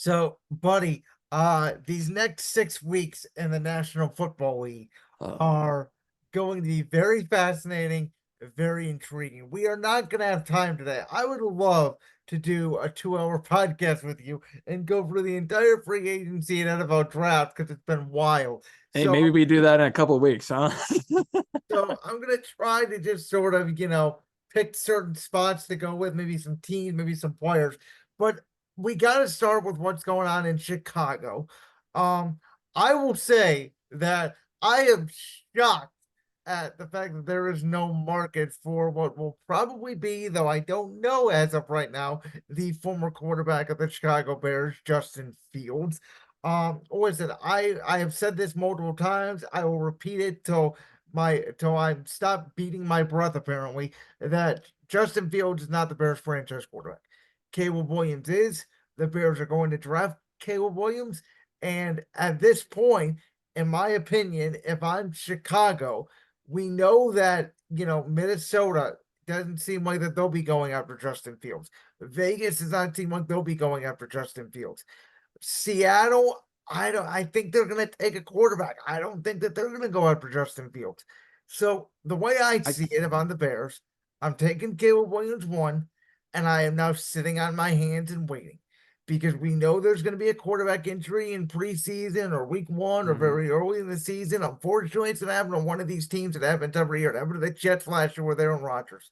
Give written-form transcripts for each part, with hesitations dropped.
So, buddy, these next 6 weeks in the National Football League Oh, are going to be very fascinating, very intriguing. We are not going to have time today. I would love to do a 2 hour podcast with you and go through the entire free agency and NFL draft because it's been wild. hey, So, maybe we do that in a couple of weeks, huh? so I'm gonna try to just sort of, pick certain spots to go with, maybe some teams, maybe some players. But we gotta start with what's going on in Chicago. Um, I will say that I am shocked at the fact that there is no market for what will probably be, though I don't know as of right now, the former quarterback of the Chicago Bears, Justin Fields. Listen, I have said this multiple times. I will repeat it till I stop beating my breath, apparently, that Justin Fields is not the Bears franchise quarterback. Caleb Williams is. The Bears are going to draft Caleb Williams. And at this point, in my opinion, if I'm Chicago, we know that, Minnesota doesn't seem like that they'll be going after Justin Fields. Vegas does not seem like they'll be going after Justin Fields. Seattle, I think they're gonna take a quarterback. I don't think that they're gonna go after Justin Fields. So the way I I see it, if I'm the Bears, I'm taking Caleb Williams one, and I am now sitting on my hands and waiting. Because we know there's going to be a quarterback injury in preseason or week one or mhm. very early in the season. Unfortunately, it's going to happen on one of these teams that happens every year. It happened to the Jets last year with Aaron Rodgers.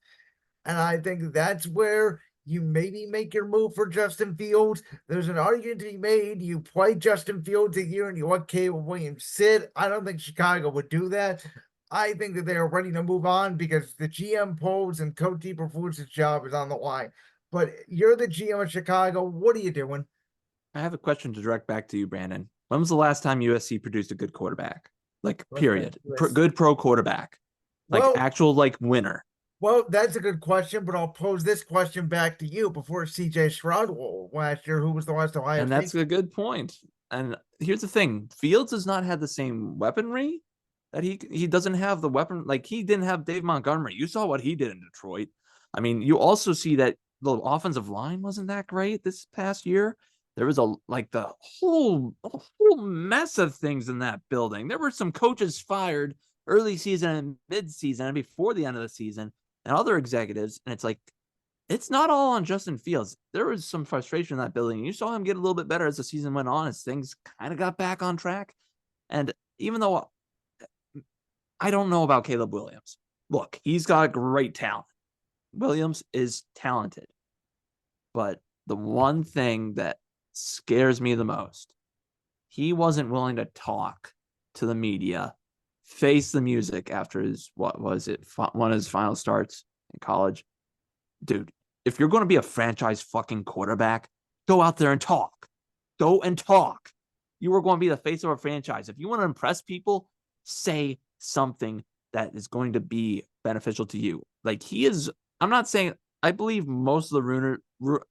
And I think that's where you maybe make your move for Justin Fields. There's an argument to be made. You play Justin Fields a year and you let Caleb Williams sit. I don't think Chicago would do that. I think that they are ready to move on because the GM polls and Coach Eberflus' job is on the line. But you're the GM of Chicago. What are you doing? I have a question to direct back to you, Brandon. When was the last time USC produced a good quarterback? Like, Let's say period. USC. Good pro quarterback. Like, Well, actual, like, winner. well, that's a good question, but I'll pose this question back to you before CJ Stroud last year, who was the last Ohio And State. that's a good point. And here's the thing: Fields has not had the same weaponry. That he doesn't have the weapon. Like, he didn't have Dave Montgomery. You saw what he did in Detroit. I mean, you also see that the offensive line wasn't that great this past year. There was a whole mess of things in that building. There were some coaches fired early season and mid season and before the end of the season, and other executives. And it's like, it's not all on Justin Fields. There was some frustration in that building. You saw him get a little bit better as the season went on, as things kind of got back on track. And even though I don't know about Caleb Williams, look, he's got great talent. Williams is talented. But the one thing that scares me the most, he wasn't willing to talk to the media, face the music after what was it, one of his final starts in college. Dude, if you're going to be a franchise fucking quarterback, go out there and talk. Go and talk. You are going to be the face of a franchise. If you want to impress people, say something that is going to be beneficial to you. Like, he is, I'm not saying I believe most of the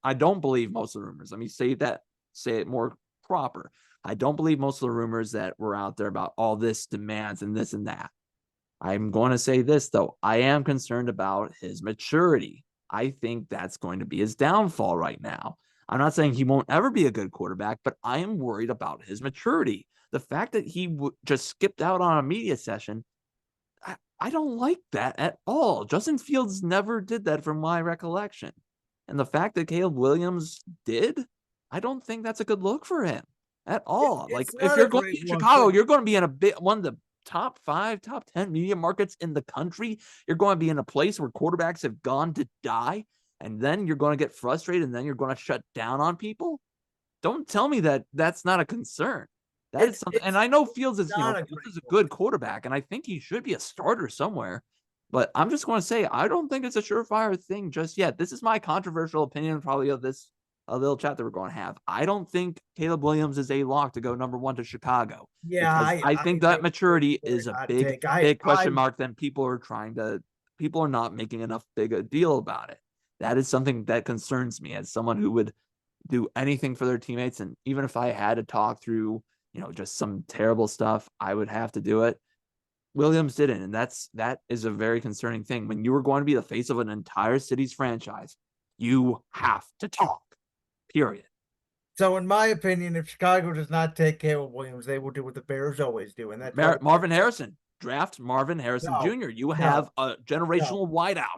I don't believe most of the rumors. Let me say it more proper. I don't believe most of the rumors that were out there about all this demands and this and that. I'm going to say this, though. I am concerned about his maturity. I think that's going to be his downfall right now. I'm not saying he won't ever be a good quarterback, but I am worried about his maturity. The fact that he just skipped out on a media session, I don't like that at all. Justin Fields never did that from my recollection. And the fact that Caleb Williams did, I don't think that's a good look for him at all. Like, It's if not you're a going to be great in look, Chicago, but you're going to be in one of the top 5, top 10 media markets in the country. You're going to be in a place where quarterbacks have gone to die, and then you're going to get frustrated, and then you're going to shut down on people. Don't tell me that that's not a concern. That is something, and it's I know Fields is, not a Fields great is a look. good quarterback, and I think he should be a starter somewhere. But I'm just going to say, I don't think it's a surefire thing just yet. This is my controversial opinion, probably, of this a little chat that we're going to have. I don't think Caleb Williams is a lock to go number 1 to Chicago, Yeah, because I I think think that it's maturity a very is a hot big, take. big question mark. Then people are not making enough big a deal about it. That is something that concerns me as someone who would do anything for their teammates. And even if I had to talk through, just some terrible stuff, I would have to do it. Williams didn't. And that is a very concerning thing. When you are going to be the face of an entire city's franchise, you have to talk, period. So, in my opinion, if Chicago does not take Caleb Williams, they will do what the Bears always do, and that's why the Bears Marvin Harrison. Draft Marvin Harrison no, Jr. You no, have a no. generational wideout.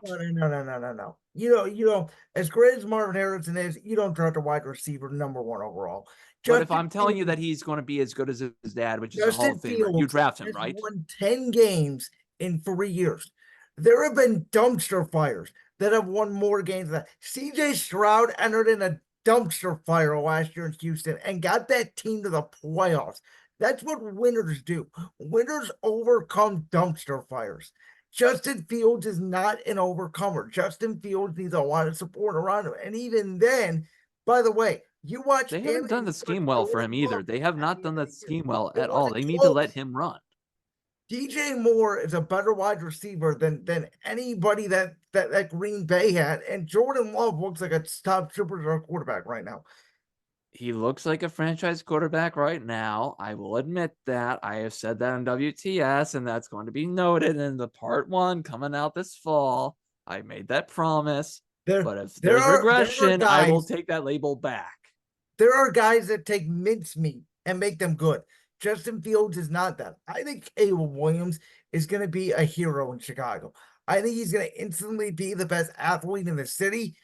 No. You don't. As great as Marvin Harrison is, you don't draft a wide receiver #1 overall. But if Justin I'm telling you Fields, that he's going to be as good as his dad, which is a Hall Justin of Famer, you Fields draft him, has right? won 10 games in 3 years. There have been dumpster fires that have won more games than that. CJ Stroud entered in a dumpster fire last year in Houston and got that team to the playoffs. That's what winners do. Winners overcome dumpster fires. Justin Fields is not an overcomer. Justin Fields needs a lot of support around him. And even then, by the way, you watch They him haven't done and the you watch scheme well for him Jordan either. Love They have at not the done end of that the year. scheme well It at all. wasn't They need to let close. him run. DJ Moore is a better wide receiver than anybody that Green Bay had, and Jordan Love looks like a top superstar quarterback right now. He looks like a franchise quarterback right now. I will admit that. I have said that on WTS, and that's going to be noted in the part 1 coming out this fall. I made that promise. There But if there there's are there are regression, I will guys take that label back. there are guys that take mincemeat and make them good. Justin Fields is not that. I think Caleb Williams is going to be a hero in Chicago. I think he's going to instantly be the best athlete in the city.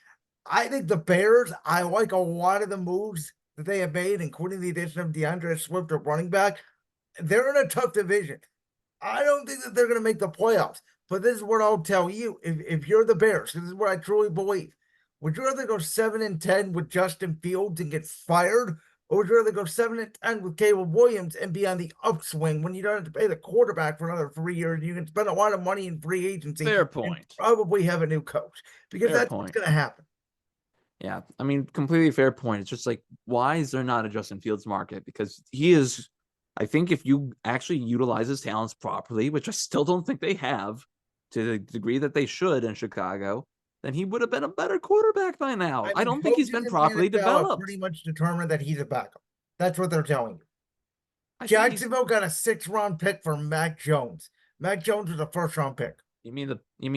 I think the Bears, I like a lot of the moves that they have made, including the addition of DeAndre Swift at running back. They're in a tough division. I don't think that they're going to make the playoffs. But this is what I'll tell you: if you're the Bears, this is what I truly believe. Would you rather go 7-10 with Justin Fields and get fired, or would you rather go 7-10 with Caleb Williams and be on the upswing when you don't have to pay the quarterback for another 3 years? You can spend a lot of money in free agency Fair and point. probably have a new coach because Fair that's what's point. going to happen. Yeah, I mean, completely fair point. It's just like, why is there not a Justin Fields market? Because he is, I think, if you actually utilize his talents properly, which I still don't think they have to the degree that they should in Chicago, then he would have been a better quarterback by now. I I mean, don't think he's coaches been in the properly NFL have developed. pretty much determined that he's a backup. That's what they're telling you. I think he's. Jacksonville got a 6th-round pick for Mac Jones. Mac Jones was a 1st-round pick. You mean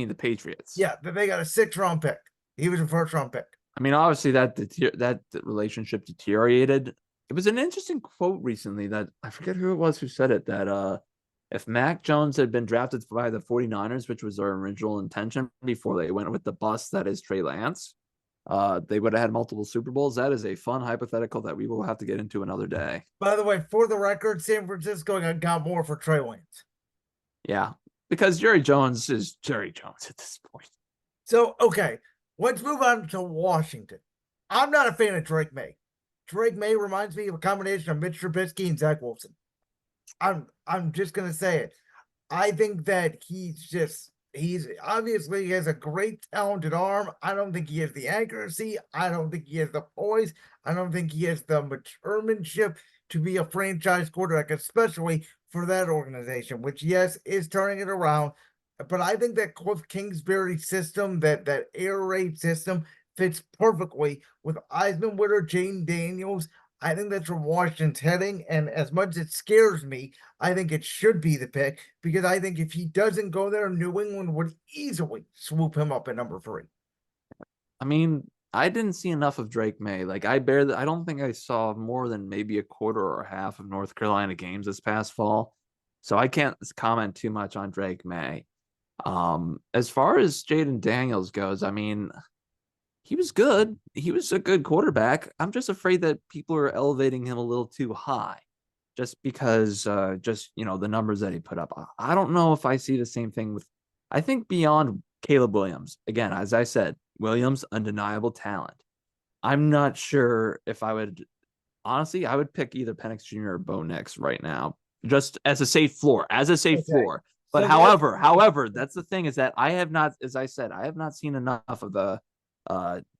the Patriots? Yeah, they got a 6th-round pick. He was a 1st-round pick. I mean, obviously that relationship deteriorated. It was an interesting quote recently that I forget who it was who said it, that if Mac Jones had been drafted by the 49ers, which was their original intention before they went with the bust that is Trey Lance, they would have had multiple Super Bowls. That is a fun hypothetical that we will have to get into another day. By the way, for the record, San Francisco got more for Trey Lance. Yeah, because Jerry Jones is Jerry Jones at this point. So, okay, let's move on to Washington. I'm not a fan of Drake May. Drake May reminds me of a combination of Mitch Trubisky and Zach Wilson. I'm just gonna say it. I think that he's obviously he has a great talented arm. I don't think he has the accuracy. I don't think he has the poise. I don't think he has the maturemanship to be a franchise quarterback, especially for that organization, which yes is turning it around. But I think that Cliff Kingsbury system, that air raid system, fits perfectly with Eisman Witter, Jane Daniels. I think that's where Washington's heading. And as much as it scares me, I think it should be the pick because I think if he doesn't go there, New England would easily swoop him up at #3. I mean, I didn't see enough of Drake May. Like I don't think I saw more than maybe a quarter or half of North Carolina games this past fall. So I can't comment too much on Drake May. As far as Jaden Daniels goes, I mean, he was good. He was a good quarterback. I'm just afraid that people are elevating him a little too high just because the numbers that he put up. I don't know if I see the same thing with I think beyond Caleb Williams. Again, as I said, Williams undeniable talent. I'm not sure if I would honestly, I would pick either Penix Jr. or Bo Nix right now, just as a safe floor, Okay. But So let's however, that's the thing is that I have not, as I said, I have not seen enough of the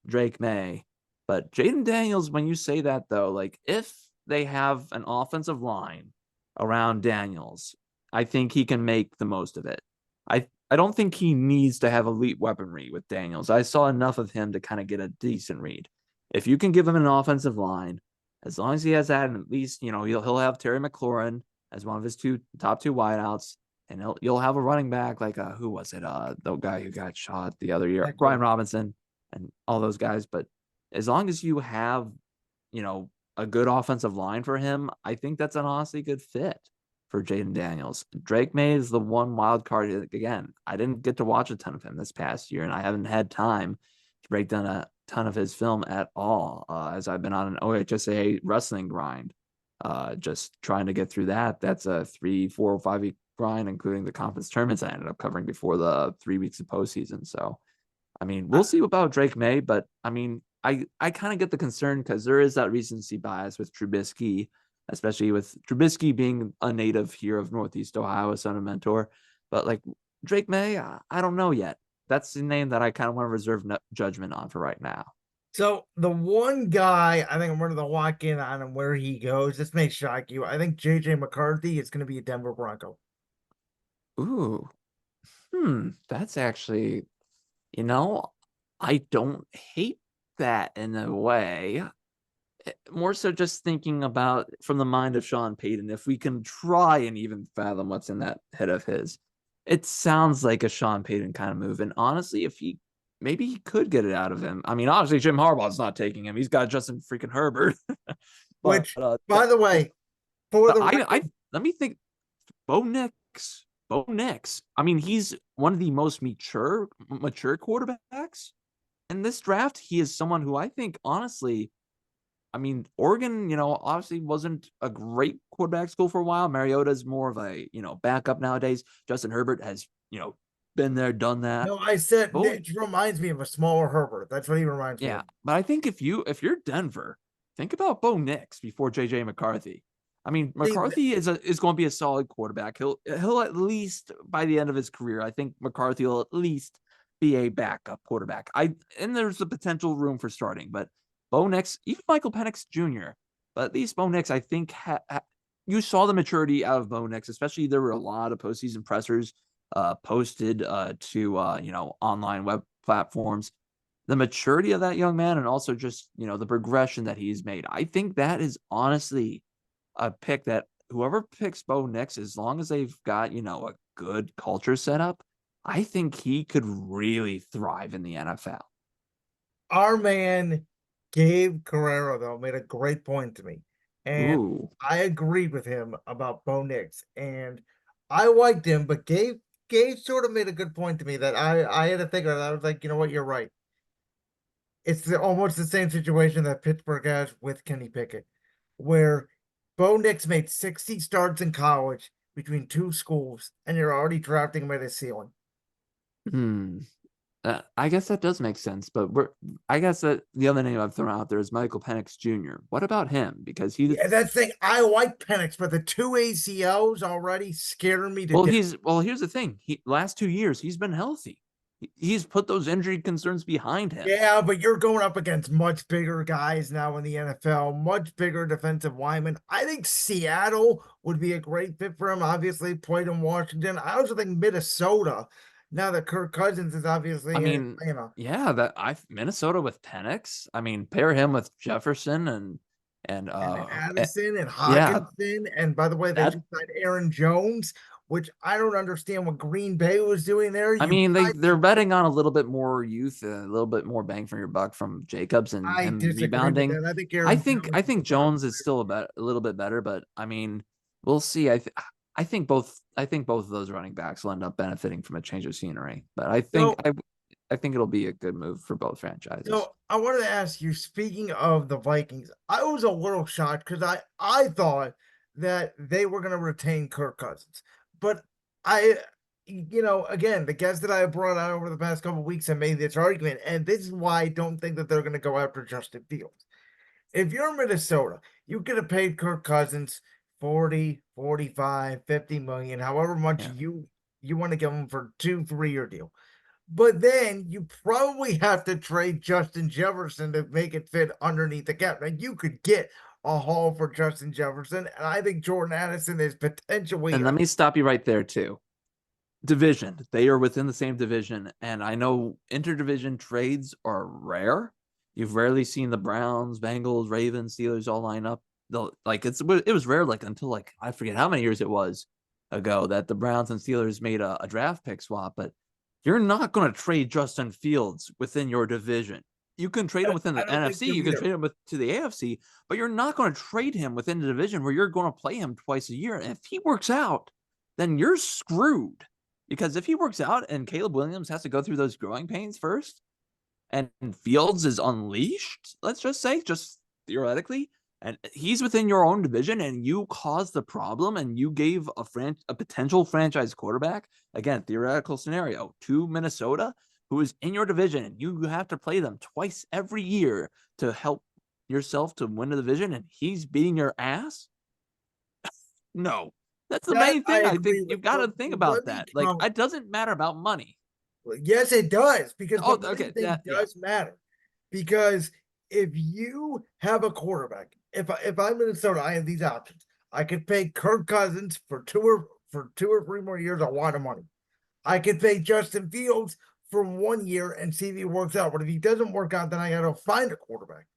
Drake May. But Jaden Daniels, when you say that though, like if they have an offensive line around Daniels, I think he can make the most of it. I don't think he needs to have elite weaponry with Daniels. I saw enough of him to kind of get a decent read. If you can give him an offensive line, as long as he has that, and at least he'll have Terry McLaurin as one of his top two wideouts, and you'll have a running back like who was it? The guy who got shot the other year, Brian Robinson, and all those guys. But as long as you have, a good offensive line for him, I think that's an honestly good fit for Jaden Daniels. Drake May is the one wild card. Again, I didn't get to watch a ton of him this past year, and I haven't had time to break down a ton of his film at all, as I've been on an OHSA wrestling grind. Just trying to get through that. That's a 3, 4, 5 week grind, including the conference tournaments I ended up covering before the 3 weeks of postseason. So, I mean, we'll see about Drake May, but I mean, I kind of get the concern because there is that recency bias with Trubisky, especially with Trubisky being a native here of Northeast Ohio, a son of mentor. But like Drake May, I don't know yet. That's the name that I kind of want to reserve judgment on for right now. So the one guy I think I'm ready to lock in on him where he goes, this may shock you. I think JJ McCarthy is going to be a Denver Bronco. Ooh, that's actually, you know, I don't hate that in a way. More so just thinking about from the mind of Sean Payton, if we can try and even fathom what's in that head of his, it sounds like a Sean Payton kind of move. And honestly, if maybe he could get it out of him. I mean, obviously Jim Harbaugh's not taking him. He's got Justin freaking Herbert. But Which, by the way, for the I let me think. Bo Nix. Bo Nix. I mean, he's one of the most mature quarterbacks in this draft. He is someone who I think, honestly, I mean, Oregon, obviously wasn't a great quarterback school for a while. Mariota's more of a, backup nowadays. Justin Herbert has, been there, done that. No, I said Bo, it reminds me of a smaller Herbert. That's what he reminds me yeah, of. but I think if you're Denver, think about Bo Nix before JJ McCarthy. I mean, See, McCarthy is going to be a solid quarterback. He'll at least by the end of his career, I think McCarthy will at least be a backup quarterback. And there's the potential room for starting, but Bo Nix, even Michael Penix Jr., but at least Bo Nix, I think you saw the maturity out of Bo Nix, especially there were a lot of postseason pressers posted to online web platforms. The maturity of that young man, and also just the progression that he's made. I think that is honestly a pick that whoever picks Bo Nix, as long as they've got a good culture set up, I think he could really thrive in the NFL. our man Gabe Carrero, though, made a great point to me. And Ooh. I agreed with him about Bo Nix. And I liked him, but Gabe sort of made a good point to me that I had to think of it. I was like, you know what, you're right. It's almost the same situation that Pittsburgh has with Kenny Pickett, where Bo Nix made 60 starts in college between two schools, and you're already drafting him at his ceiling. Hmm. I guess that does make sense, but I guess that the other name I've thrown out there is Michael Penix Jr. What about him? Because Yeah, that's the thing. I like Penix, but the two ACLs already scaring me to death. Here's the thing. Last 2 years he's been healthy. He's put those injury concerns behind him. Yeah, but you're going up against much bigger guys now in the NFL, much bigger defensive linemen. I think Seattle would be a great fit for him. Obviously, played in Washington. I also think Minnesota, now that Kirk Cousins is obviously I in mean, Atlanta. yeah, Minnesota with Penix. I mean, pair him with Jefferson and And Addison and yeah, Hawkinson. And by the way, they that just signed Aaron Jones, which I don't understand what Green Bay was doing there. I You mean, guys, they're betting on a little bit more youth, a little bit more bang for your buck from Jacobs and I him disagree with rebounding. that. I think I Aaron think Jones I is think Jones is still a little bit better, but I mean, we'll see. I think both of those running backs will end up benefiting from a change of scenery. But so I think it'll be a good move for both franchises. So I wanted to ask you, speaking of the Vikings, I was a little shocked because I thought that they were going to retain Kirk Cousins. But again, the guests that I have brought out over the past couple of weeks have made this argument, and this is why I don't think that they're going to go after Justin Fields. If you're Minnesota, you could have paid Kirk Cousins 40, 45, 50 million, however much Yeah. you want to give him for 2 3 year deal. But then you probably have to trade Justin Jefferson to make it fit underneath the cap. Now you could get a haul for Justin Jefferson, and I think Jordan Addison is potentially And let me stop you right there too. Division. They are within the same division, and I know interdivision trades are rare. You've rarely seen the Browns, Bengals, Ravens, Steelers all line up. It was rare until I forget how many years it was ago that the Browns and Steelers made a draft pick swap, but you're not going to trade Justin Fields within your division. You can trade him within I the don't think NFC. so You can either. trade him to the AFC, but you're not going to trade him within the division where you're going to play him twice a year. And if he works out, then you're screwed. Because if he works out and Caleb Williams has to go through those growing pains first, and Fields is unleashed, let's just say, just theoretically, and he's within your own division, and you caused the problem, and you gave a potential franchise quarterback, again, theoretical scenario, to Minnesota, who is in your division, and you have to play them twice every year to help yourself to win the division, and he's beating your ass. No, that's the That main I thing. I think agree with. you've got to think Let about me that. Like, count. it doesn't matter about money. Yes, it does, because the Oh, money okay, thing yeah. does matter. Because if you have a quarterback, if I'm Minnesota, I have these options. I could pay Kirk Cousins for 2 or 3 more years, a lot of money. I could pay Justin Fields for 1 year and see if he works out. But if he doesn't work out, then I got to find a quarterback.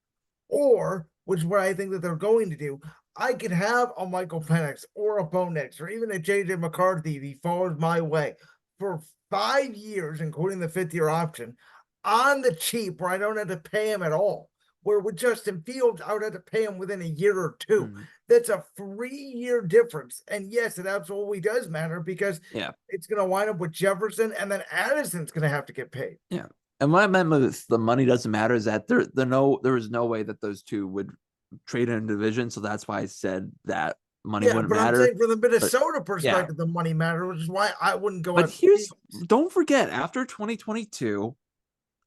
Or, which is what I think that they're going to do, I could have a Michael Penix or a Bo Nix or even a JJ McCarthy if he falls my way for 5 years, including the 5th-year option, on the cheap where I don't have to pay him at all. Where with Justin Fields, I would have to pay him within a year or two. Mm, That's a 3-year difference. And yes, it absolutely does matter because yeah. it's going to wind up with Jefferson, and then Addison's going to have to get paid. Yeah. And what I meant with the money doesn't matter is that there was no way that those two would trade in a division. So that's why I said that money Yeah, wouldn't but I'm matter. saying from the But Minnesota yeah. perspective, the money matters, which is why I wouldn't go But after Fields. don't forget, after 2022,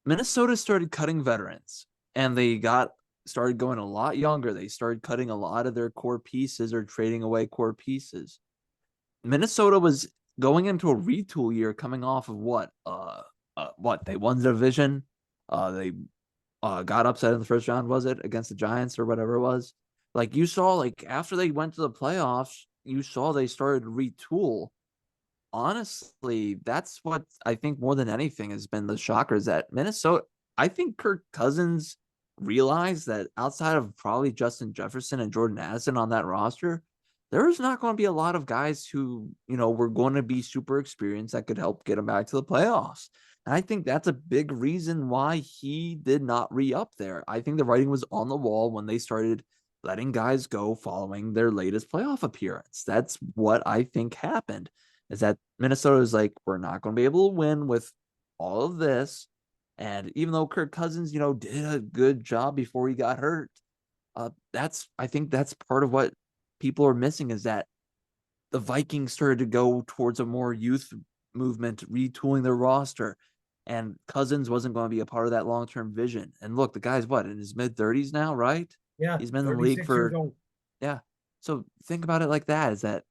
Minnesota started cutting veterans and they started going a lot younger. They started cutting a lot of their core pieces or trading away core pieces. Minnesota was going into a retool year coming off of what they won the division. They got upset in the first round, was it, against the Giants or whatever it was? Like, you saw, like, after they went to the playoffs, you saw they started to retool. Honestly, that's what I think more than anything has been the shocker is that Minnesota, I think Kirk Cousins realized that outside of probably Justin Jefferson and Jordan Addison on that roster, there's not going to be a lot of guys who, were going to be super experienced that could help get them back to the playoffs. And I think that's a big reason why he did not re-up there. I think the writing was on the wall when they started letting guys go following their latest playoff appearance. That's what I think happened, is that Minnesota is like, we're not going to be able to win with all of this. And even though Kirk Cousins, did a good job before he got hurt, I think that's part of what people are missing, is that the Vikings started to go towards a more youth movement, retooling their roster, and Cousins wasn't going to be a part of that long-term vision. And look, the guy's what, in his mid-30s now, right? Yeah, He's been in the league 36 years for, old. yeah. So think about it like that, is that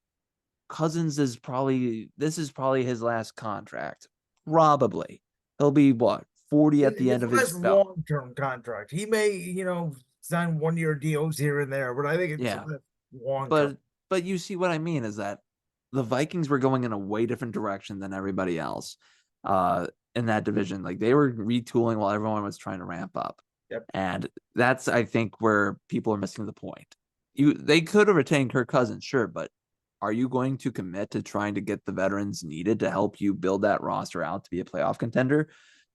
Cousins is probably his last contract. Probably. He'll be what, 40 at the His end of his last belt. long-term contract. He may, sign 1-year deals here and there, but I think it's Yeah. long-term. But you see what I mean, is that the Vikings were going in a way different direction than everybody else in that division. Like, they were retooling while everyone was trying to ramp up. Yep. And that's, I think, where people are missing the point. They could have retained Kirk Cousins, sure, but are you going to commit to trying to get the veterans needed to help you build that roster out to be a playoff contender?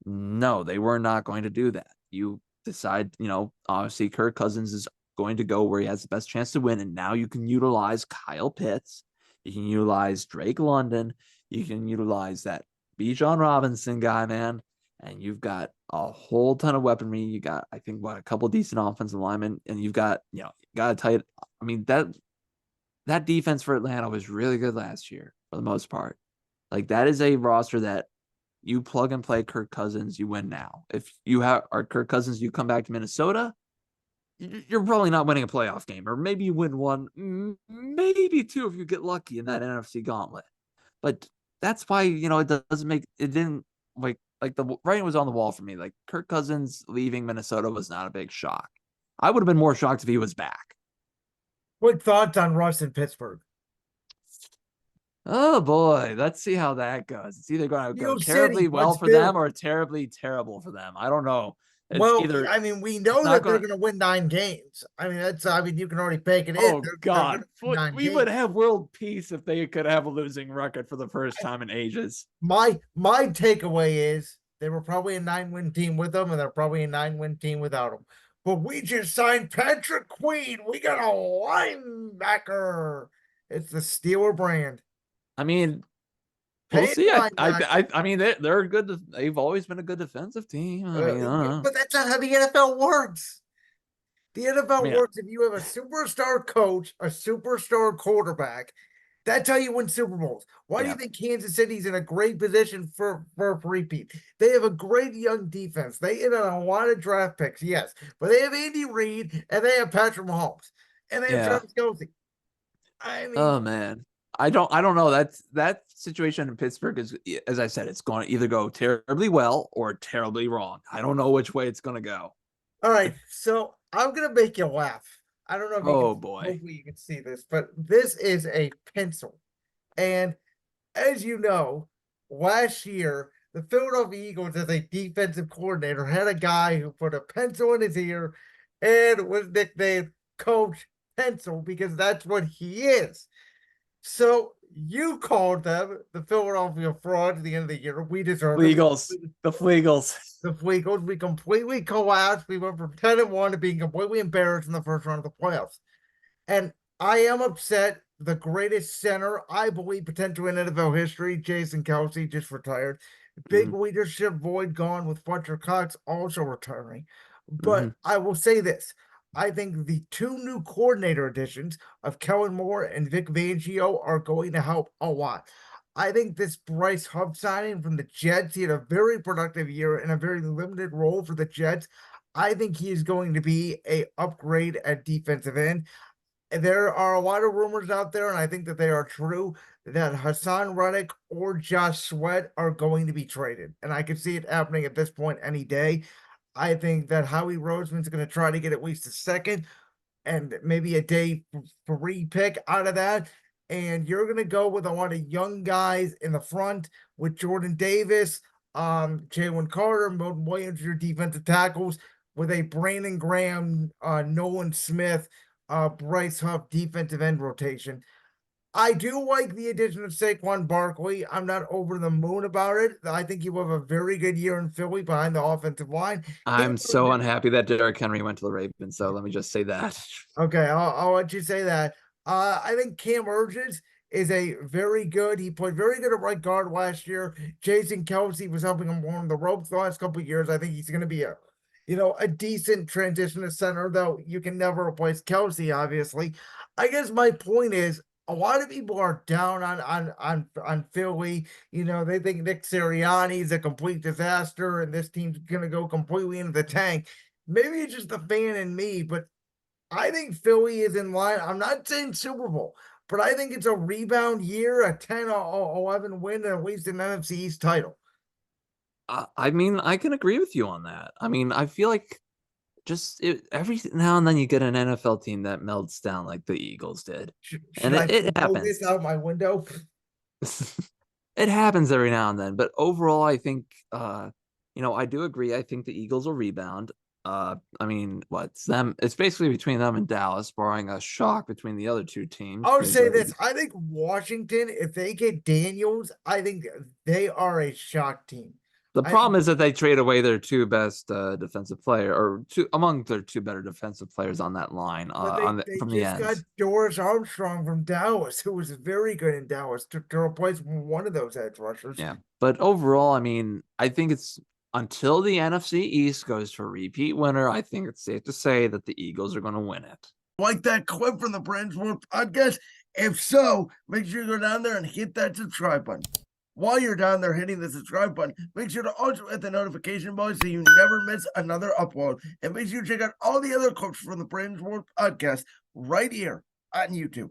No, they were not going to do that. You decide, obviously Kirk Cousins is going to go where he has the best chance to win. And now you can utilize Kyle Pitts. You can utilize Drake London. You can utilize that Bijan Robinson guy, man. And you've got a whole ton of weaponry. You got, I think, a couple decent offensive linemen. And you've got, got a tight. I mean, that defense for Atlanta was really good last year for the most part. Like, that is a roster that you plug and play Kirk Cousins, you win now. If you are Kirk Cousins, you come back to Minnesota, you're probably not winning a playoff game, or maybe you win one, maybe two if you get lucky in that NFC gauntlet. But that's why, it doesn't make it didn't like the writing was on the wall for me. Like, Kirk Cousins leaving Minnesota was not a big shock. I would have been more shocked if he was back. Quick thoughts on Russ in Pittsburgh. Oh boy, let's see how that goes. It's either going to go Steel City, terribly well what's for them new? or terribly terrible for them. I don't know. It's Well, either I mean, we it's know not that they're going to. going to win 9 games. I mean, you can already bake it in. Oh They're going God, to win nine we would games. have world peace if they could have a losing record for the first time in ages. My takeaway is They were probably a 9-win team with them, and they're probably a 9-win team without them. But we just signed Patrick Queen. We got a linebacker. It's the Steeler brand. I mean, we'll Paid see. linebacker. I mean, they're good. They've always been a good defensive team. I mean, I don't know. But that's not how the NFL works. The I NFL mean, works if you have a superstar coach, a superstar quarterback. That's how you win Super Bowls. Why do you yeah, think Kansas City's in a great position for a repeat? They have a great young defense. They hit on a lot of draft picks, yes, but they have Andy Reid and they have Patrick Mahomes and they have yeah. Travis Kelce. I mean, Oh man, I don't know. That situation in Pittsburgh is, as I said, it's going to either go terribly well or terribly wrong. I don't know which way it's going to go. all right, so I'm gonna make you laugh. I don't know if you can, Oh boy, hopefully you can see this, but this is a pencil. And as you know, last year, the Philadelphia Eagles, as a defensive coordinator, had a guy who put a pencil in his ear and was nicknamed Coach Pencil because that's what he is. So you called them the Philadelphia Frauds at the end of the year. We deserved it. Flegels, the Flegels. The Eagles, we completely collapsed. We went from 10-1 to being completely embarrassed in the first round of the playoffs. And I am upset. The greatest center, I believe, potentially in NFL history, Jason Kelce, just retired. Big leadership void gone with Fletcher Cox also retiring. Mm-hmm. But I will say this. I think the two new coordinator additions of Kellen Moore and Vic Fangio are going to help a lot. I think this Bryce Huff signing from the Jets, he had a very productive year in a very limited role for the Jets. I think he is going to be a upgrade at defensive end. There are a lot of rumors out there, and I think that they are true, that Hassan Reddick or Josh Sweat are going to be traded. And I can see it happening at this point any day. I think that Howie Roseman's going to try to get at least a second and maybe a day free pick out of that. And you're going to go with a lot of young guys in the front with Jordan Davis, Jalen Carter, Moden Williams, your defensive tackles, with a Brandon Graham, Nolan Smith, Bryce Huff defensive end rotation. I do like the addition of Saquon Barkley. I'm not over the moon about it. I think he will have a very good year in Philly behind the offensive line. I'm so unhappy that Derrick Henry went to the Ravens. So let me just say that. Okay, I'll let you say that. I think Cam Urgis is a very good. He played very good at right guard last year. Jason Kelce was helping him on the ropes the last couple of years. I think he's going to be a decent transition to center, though you can never replace Kelce, obviously. I guess my point is a lot of people are down on Philly. They think Nick Sirianni is a complete disaster and this team's gonna go completely into the tank. Maybe it's just the fan in me, but I think Philly is in line. I'm not saying Super Bowl, but I think it's a rebound year, a 10 or 11 win, and at least an NFC East title. I mean, I can agree with you on that. I mean, I feel like every now and then you get an NFL team that melts down like the Eagles did, Should and I it pull happens. this out my window? It happens every now and then, but overall, I think I do agree. I think the Eagles will rebound. I mean, what's them? It's basically between them and Dallas, barring a shock between the other two teams. I'll say this. I think Washington, if they get Daniels, I think they are a shock team. The I problem think, is that they trade away their two best defensive player, or two among their two better defensive players on that line but they from the just got ends. Doris Armstrong from Dallas, who was very good in Dallas to replace one of those edge rushers. Yeah, but overall, I mean, I think it's until the NFC East goes to a repeat winner. I think it's safe to say that the Eagles are going to win it. Like that clip from the Brands World podcast? If so, make sure you go down there and hit that subscribe button. While you're down there hitting the subscribe button, make sure to also hit the notification bell so you never miss another upload. And make sure you check out all the other clips from the Brands World podcast right here on YouTube.